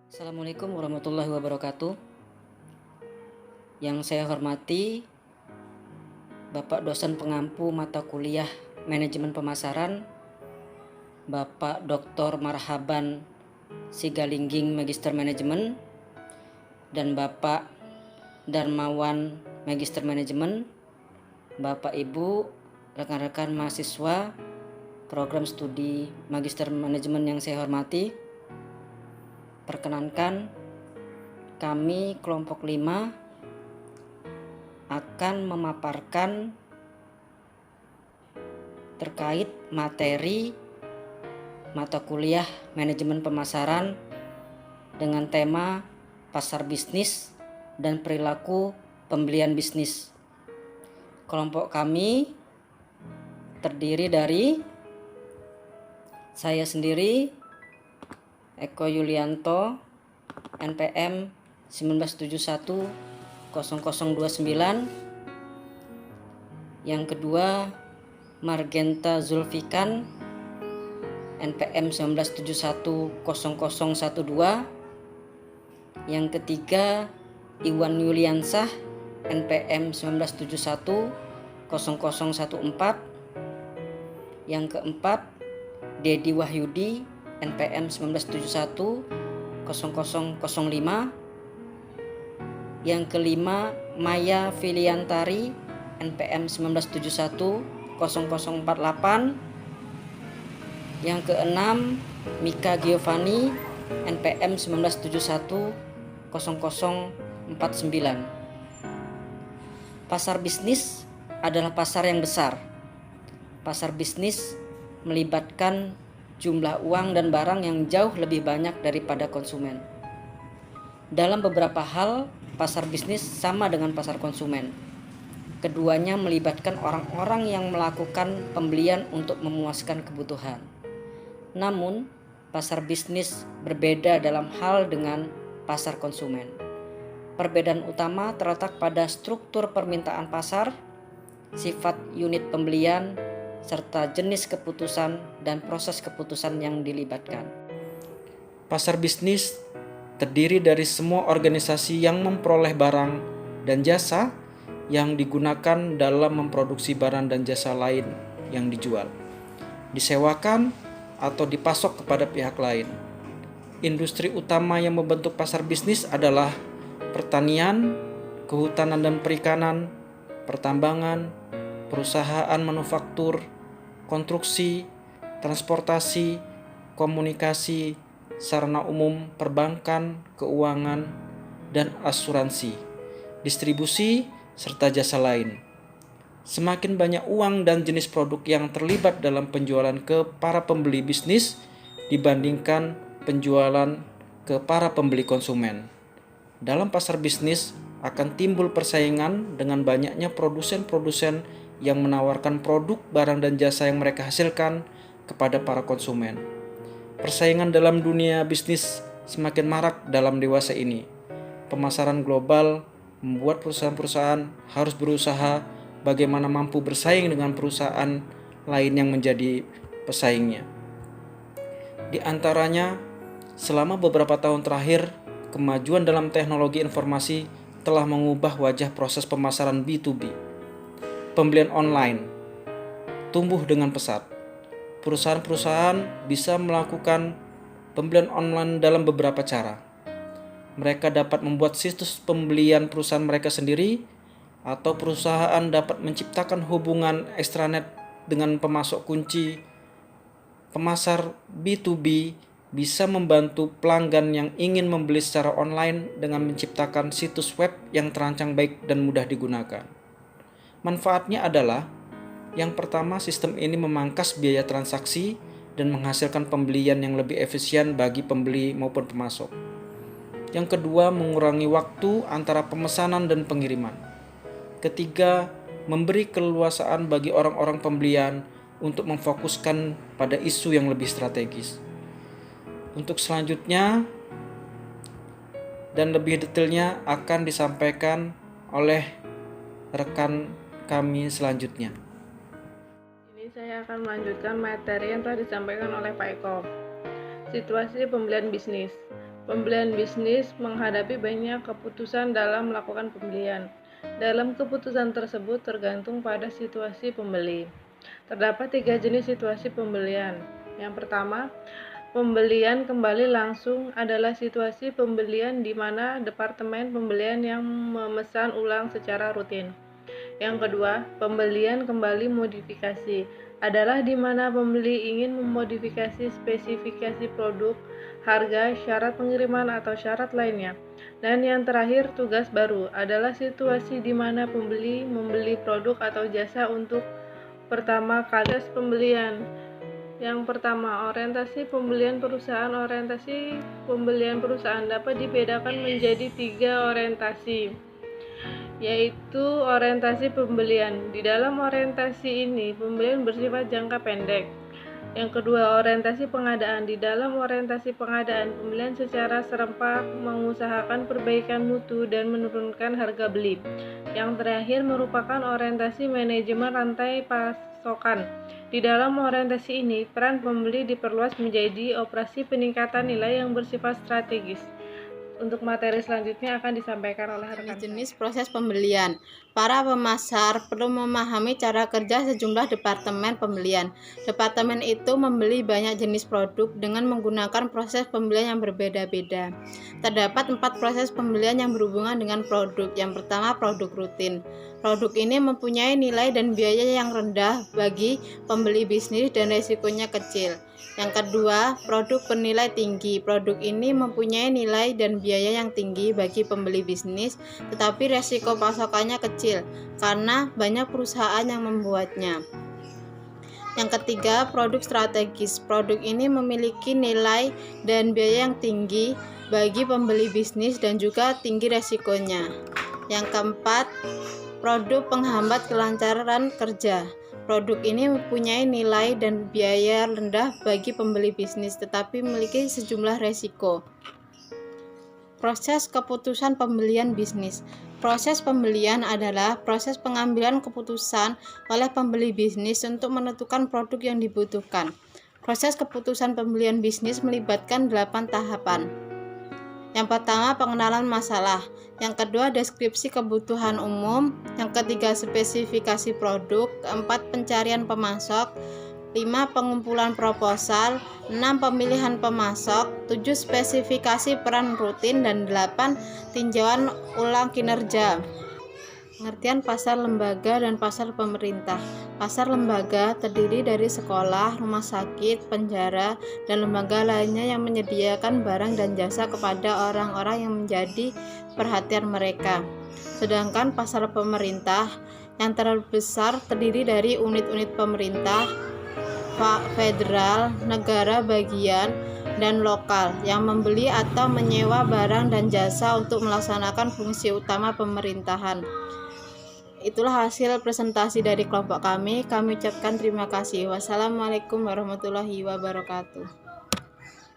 Assalamualaikum warahmatullahi wabarakatuh. Yang saya hormati Bapak dosen pengampu mata kuliah Manajemen Pemasaran, Bapak Dr. Marhaban Sigalingging Magister Manajemen, dan Bapak Darmawan Magister Manajemen, Bapak Ibu, rekan-rekan mahasiswa program studi Magister Manajemen yang saya hormati. Perkenankan, kami kelompok 5 akan memaparkan terkait materi mata kuliah Manajemen Pemasaran dengan tema pasar bisnis dan perilaku pembelian bisnis. Kelompok kami terdiri dari saya sendiri, Eko Yulianto, NPM 19710029. Yang kedua, Margenta Zulfikan, NPM 19710012. Yang ketiga, Iwan Yuliansah, NPM 19710014. Yang keempat, Dedi Wahyudi, NPM 19710005. Yang kelima, Maya Filiantari, NPM 19710048. Yang keenam, Mika Giovanni, NPM 19710049. Pasar bisnis adalah pasar yang besar. Pasar bisnis melibatkan jumlah uang dan barang yang jauh lebih banyak daripada konsumen. Dalam beberapa hal, pasar bisnis sama dengan pasar konsumen. Keduanya melibatkan orang-orang yang melakukan pembelian untuk memuaskan kebutuhan. Namun, pasar bisnis berbeda dalam hal dengan pasar konsumen. Perbedaan utama terletak pada struktur permintaan pasar, sifat unit pembelian, serta jenis keputusan dan proses keputusan yang dilibatkan. Pasar bisnis terdiri dari semua organisasi yang memperoleh barang dan jasa yang digunakan dalam memproduksi barang dan jasa lain yang dijual, disewakan, atau dipasok kepada pihak lain. Industri utama yang membentuk pasar bisnis adalah pertanian, kehutanan dan perikanan, pertambangan, perusahaan manufaktur, konstruksi, transportasi, komunikasi, sarana umum, perbankan, keuangan, dan asuransi, distribusi, serta jasa lain. Semakin banyak uang dan jenis produk yang terlibat dalam penjualan ke para pembeli bisnis dibandingkan penjualan ke para pembeli konsumen. Dalam pasar bisnis akan timbul persaingan dengan banyaknya produsen-produsen yang menawarkan produk, barang, dan jasa yang mereka hasilkan kepada para konsumen. Persaingan dalam dunia bisnis semakin marak dalam dewasa ini. Pemasaran global membuat perusahaan-perusahaan harus berusaha bagaimana mampu bersaing dengan perusahaan lain yang menjadi pesaingnya. Di antaranya, selama beberapa tahun terakhir, kemajuan dalam teknologi informasi telah mengubah wajah proses pemasaran B2B. Pembelian online tumbuh dengan pesat. Perusahaan-perusahaan bisa melakukan pembelian online dalam beberapa cara. Mereka dapat membuat situs pembelian perusahaan mereka sendiri, atau perusahaan dapat menciptakan hubungan extranet dengan pemasok kunci. Pemasar B2B bisa membantu pelanggan yang ingin membeli secara online dengan menciptakan situs web yang terancang baik dan mudah digunakan. Manfaatnya adalah, yang pertama, sistem ini memangkas biaya transaksi dan menghasilkan pembelian yang lebih efisien bagi pembeli maupun pemasok. Yang kedua, mengurangi waktu antara pemesanan dan pengiriman. Ketiga, memberi keleluasaan bagi orang-orang pembelian untuk memfokuskan pada isu yang lebih strategis. Untuk selanjutnya dan lebih detailnya akan disampaikan oleh rekan kami selanjutnya. Ini saya akan melanjutkan materi yang telah disampaikan oleh Pak Eko. Situasi pembelian bisnis. pembelian bisnis menghadapi banyak keputusan dalam melakukan pembelian. Dalam keputusan tersebut tergantung pada situasi pembeli. Terdapat 3 jenis situasi pembelian. Yang pertama, pembelian kembali langsung adalah situasi pembelian di mana departemen pembelian yang memesan ulang secara rutin. Yang kedua, pembelian kembali modifikasi adalah di mana pembeli ingin memodifikasi spesifikasi produk, harga, syarat pengiriman atau syarat lainnya. Dan yang terakhir, tugas baru adalah situasi di mana pembeli membeli produk atau jasa untuk pertama kali. Pembelian. Yang pertama, orientasi pembelian perusahaan. Orientasi pembelian perusahaan dapat dibedakan menjadi 3 orientasi, yaitu orientasi pembelian. Di dalam orientasi ini, pembelian bersifat jangka pendek. Yang kedua, orientasi pengadaan. Di dalam orientasi pengadaan, pembelian secara serempak mengusahakan perbaikan mutu dan menurunkan harga beli. Yang terakhir merupakan orientasi manajemen rantai pasokan. Di dalam orientasi ini, peran pembeli diperluas menjadi operasi peningkatan nilai yang bersifat strategis. Untuk materi selanjutnya akan disampaikan oleh rekan. Jenis proses pembelian. Para pemasar perlu memahami cara kerja sejumlah departemen pembelian. Departemen itu membeli banyak jenis produk dengan menggunakan proses pembelian yang berbeda-beda. Terdapat 4 proses pembelian yang berhubungan dengan produk. Yang pertama, produk rutin. Produk ini mempunyai nilai dan biaya yang rendah bagi pembeli bisnis dan risikonya kecil. Yang kedua, produk bernilai tinggi. Produk ini mempunyai nilai dan biaya yang tinggi bagi pembeli bisnis, tetapi risiko pasokannya kecil karena banyak perusahaan yang membuatnya. Yang ketiga, produk strategis. Produk ini memiliki nilai dan biaya yang tinggi bagi pembeli bisnis dan juga tinggi risikonya. Yang keempat, produk penghambat kelancaran kerja. Produk ini mempunyai nilai dan biaya rendah bagi pembeli bisnis, tetapi memiliki sejumlah risiko. Proses keputusan pembelian bisnis. Proses pembelian adalah proses pengambilan keputusan oleh pembeli bisnis untuk menentukan produk yang dibutuhkan. Proses keputusan pembelian bisnis melibatkan 8 tahapan. Yang pertama, pengenalan masalah. Yang kedua, deskripsi kebutuhan umum. Yang ketiga, spesifikasi produk. Keempat, pencarian pemasok. 5, pengumpulan proposal. 6, pemilihan pemasok. 7, spesifikasi peran rutin. Dan 8, tinjauan ulang kinerja. Pengertian pasar lembaga dan pasar pemerintah. Pasar lembaga terdiri dari sekolah, rumah sakit, penjara, dan lembaga lainnya yang menyediakan barang dan jasa kepada orang-orang yang menjadi perhatian mereka. Sedangkan pasar pemerintah yang terbesar terdiri dari unit-unit pemerintah, federal, negara bagian, dan lokal yang membeli atau menyewa barang dan jasa untuk melaksanakan fungsi utama pemerintahan. Itulah hasil presentasi dari kelompok kami. Kami ucapkan terima kasih. Wassalamualaikum warahmatullahi wabarakatuh.